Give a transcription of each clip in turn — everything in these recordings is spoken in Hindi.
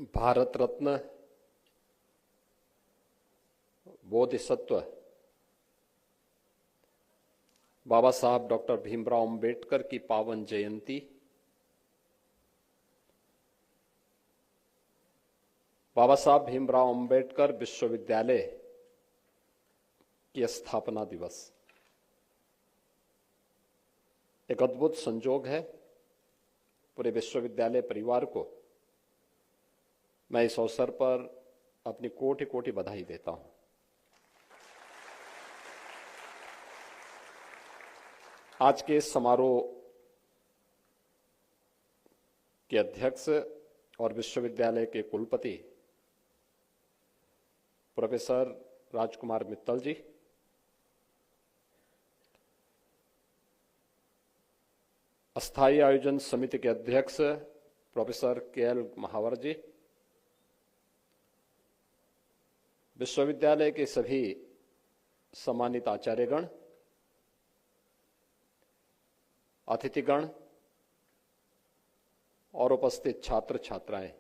भारत रत्न बोधिसत्व बाबा साहब डॉक्टर भीमराव अंबेडकर की पावन जयंती बाबा साहब भीमराव अंबेडकर विश्वविद्यालय की स्थापना दिवस एक अद्भुत संजोग है। पूरे विश्वविद्यालय परिवार को मैं इस अवसर पर अपनी कोटि कोटि बधाई देता हूं। आज के इस समारोह के अध्यक्ष और विश्वविद्यालय के कुलपति प्रोफेसर राजकुमार मित्तल जी, अस्थायी आयोजन समिति के अध्यक्ष प्रोफेसर के.एल. महावर जी, विश्वविद्यालय के सभी सम्मानित आचार्यगण, अतिथिगण और उपस्थित छात्र छात्राएं,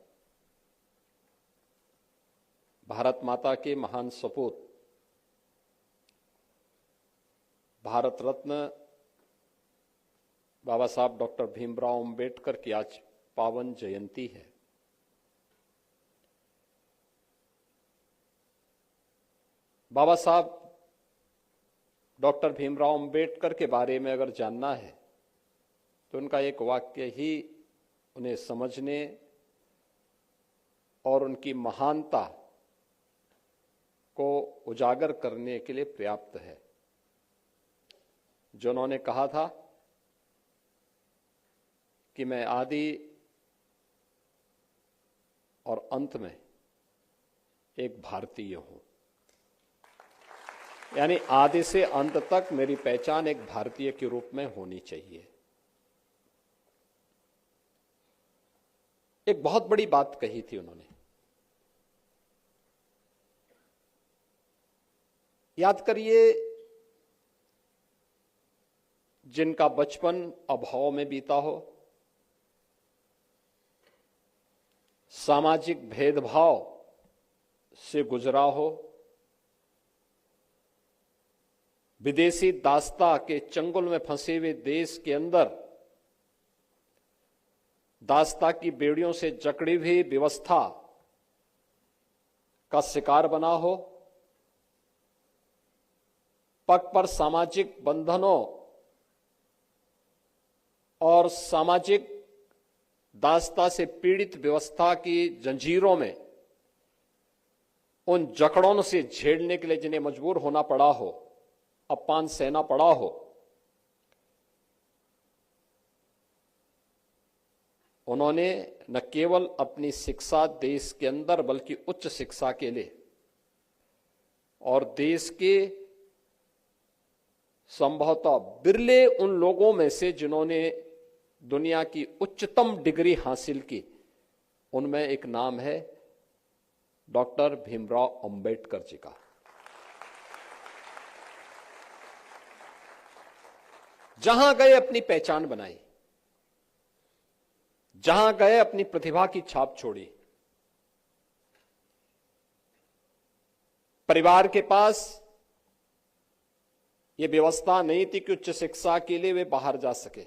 भारत माता के महान सपूत भारत रत्न बाबा साहब डॉक्टर भीमराव अंबेडकर की आज पावन जयंती है। बाबा साहब डॉक्टर भीमराव अंबेडकर के बारे में अगर जानना है तो उनका एक वाक्य ही उन्हें समझने और उनकी महानता को उजागर करने के लिए पर्याप्त है। जो उन्होंने कहा था कि मैं आदि और अंत में एक भारतीय हूं, यानी आदि से अंत तक मेरी पहचान एक भारतीय के रूप में होनी चाहिए। एक बहुत बड़ी बात कही थी उन्होंने। याद करिए, जिनका बचपन अभाव में बीता हो, सामाजिक भेदभाव से गुजरा हो, विदेशी दासता के चंगुल में फंसे हुए देश के अंदर दासता की बेड़ियों से जकड़ी हुई व्यवस्था का शिकार बना हो, पग पर सामाजिक बंधनों और सामाजिक दासता से पीड़ित व्यवस्था की जंजीरों में उन जकड़ों से झेलने के लिए जिन्हें मजबूर होना पड़ा हो, अपमान सहना पड़ा हो, उन्होंने न केवल अपनी शिक्षा देश के अंदर बल्कि उच्च शिक्षा के लिए और देश के संभवतः बिरले उन लोगों में से जिन्होंने दुनिया की उच्चतम डिग्री हासिल की, उनमें एक नाम है डॉक्टर भीमराव अंबेडकर जी का। जहां गए अपनी पहचान बनाई, जहां गए अपनी प्रतिभा की छाप छोड़ी। परिवार के पास यह व्यवस्था नहीं थी कि उच्च शिक्षा के लिए वे बाहर जा सके।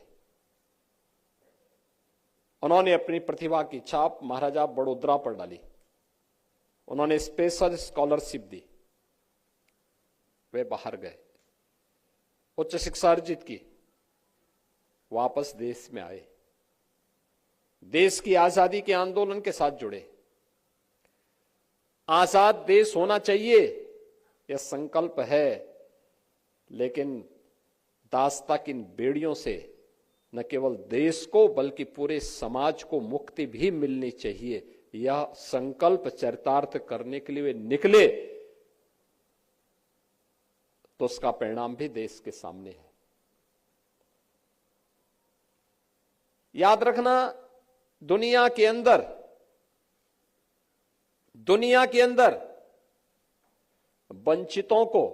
उन्होंने अपनी प्रतिभा की छाप महाराजा बड़ोदरा पर डाली। उन्होंने स्पेशल स्कॉलरशिप दी, वे बाहर गए, उच्च शिक्षा अर्जित की, वापस देश में आए, देश की आजादी के आंदोलन के साथ जुड़े। आजाद देश होना चाहिए यह संकल्प है, लेकिन दासता की इन बेड़ियों से न केवल देश को बल्कि पूरे समाज को मुक्ति भी मिलनी चाहिए। यह संकल्प चरितार्थ करने के लिए वे निकले तो उसका परिणाम भी देश के सामने है। याद रखना, दुनिया के अंदर वंचितों को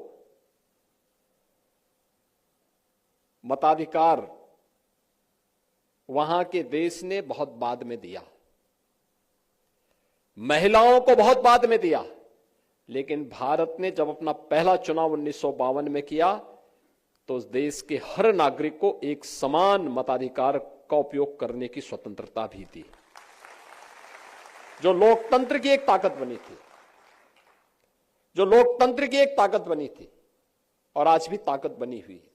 मताधिकार वहां के देश ने बहुत बाद में दिया। महिलाओं को बहुत बाद में दिया, लेकिन भारत ने जब अपना पहला चुनाव 1952 में किया तो उस देश के हर नागरिक को एक समान मताधिकार का उपयोग करने की स्वतंत्रता भी दी, जो लोकतंत्र की एक ताकत बनी थी, जो लोकतंत्र की एक ताकत बनी थी और आज भी ताकत बनी हुई है।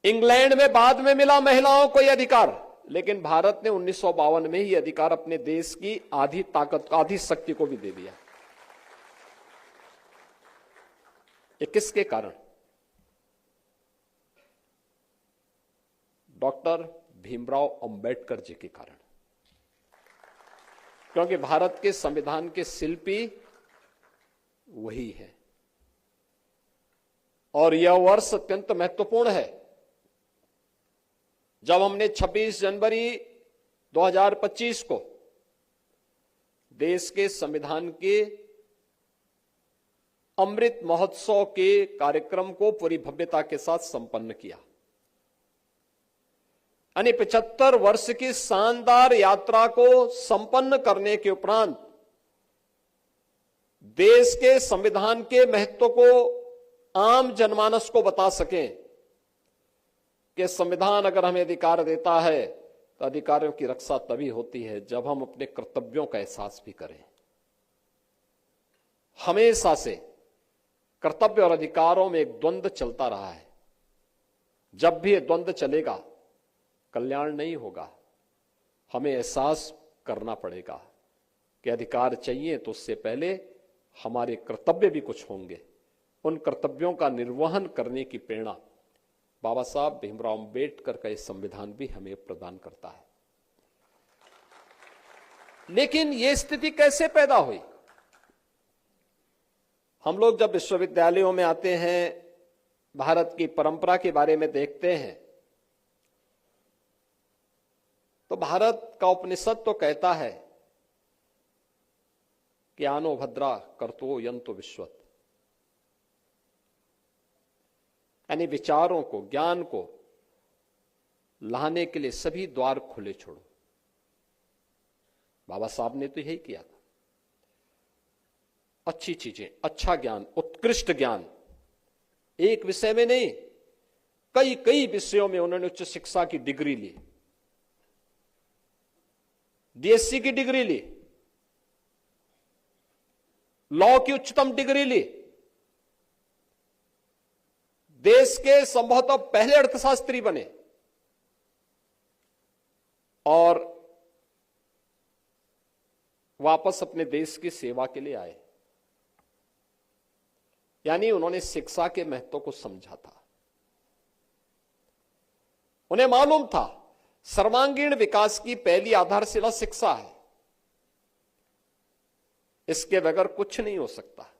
इंग्लैंड में बाद में मिला महिलाओं को यह अधिकार, लेकिन भारत ने 1952 में ही अधिकार अपने देश की आधी ताकत, आधी शक्ति को भी दे दिया। ये किसके कारण? डॉक्टर भीमराव अंबेडकर जी के कारण, क्योंकि भारत के संविधान के शिल्पी वही है। और यह वर्ष अत्यंत महत्वपूर्ण है जब हमने 26 जनवरी 2025 को देश के संविधान के अमृत महोत्सव के कार्यक्रम को पूरी भव्यता के साथ संपन्न किया। यानी 75 वर्ष की शानदार यात्रा को संपन्न करने के उपरांत देश के संविधान के महत्व को आम जनमानस को बता सकें कि संविधान अगर हमें अधिकार देता है तो अधिकारों की रक्षा तभी होती है जब हम अपने कर्तव्यों का एहसास भी करें। हमेशा से कर्तव्य और अधिकारों में एक द्वंद्व चलता रहा है। जब भी ये द्वंद्व चलेगा कल्याण नहीं होगा। हमें एहसास करना पड़ेगा कि अधिकार चाहिए तो उससे पहले हमारे कर्तव्य भी कुछ होंगे। उन कर्तव्यों का निर्वहन करने की प्रेरणा बाबा साहब भीमराव अंबेडकर का ये संविधान भी हमें प्रदान करता है। लेकिन ये स्थिति कैसे पैदा हुई? हम लोग जब विश्वविद्यालयों में आते हैं, भारत की परंपरा के बारे में देखते हैं, तो भारत का उपनिषद तो कहता है कि आनो भद्रा कर्तो यंतो विश्वत, यानी विचारों को, ज्ञान को लाने के लिए सभी द्वार खुले छोड़ो। बाबा साहब ने तो यही किया था। अच्छी चीजें, अच्छा ज्ञान, उत्कृष्ट ज्ञान, एक विषय में नहीं, कई कई विषयों में उन्होंने उच्च शिक्षा की डिग्री ली, डीएससी की डिग्री ली, लॉ की उच्चतम डिग्री ली, देश के संभवतः पहले अर्थशास्त्री बने और वापस अपने देश की सेवा के लिए आए। यानी उन्होंने शिक्षा के महत्व को समझा था। उन्हें मालूम था सर्वांगीण विकास की पहली आधारशिला शिक्षा है, इसके बगैर कुछ नहीं हो सकता।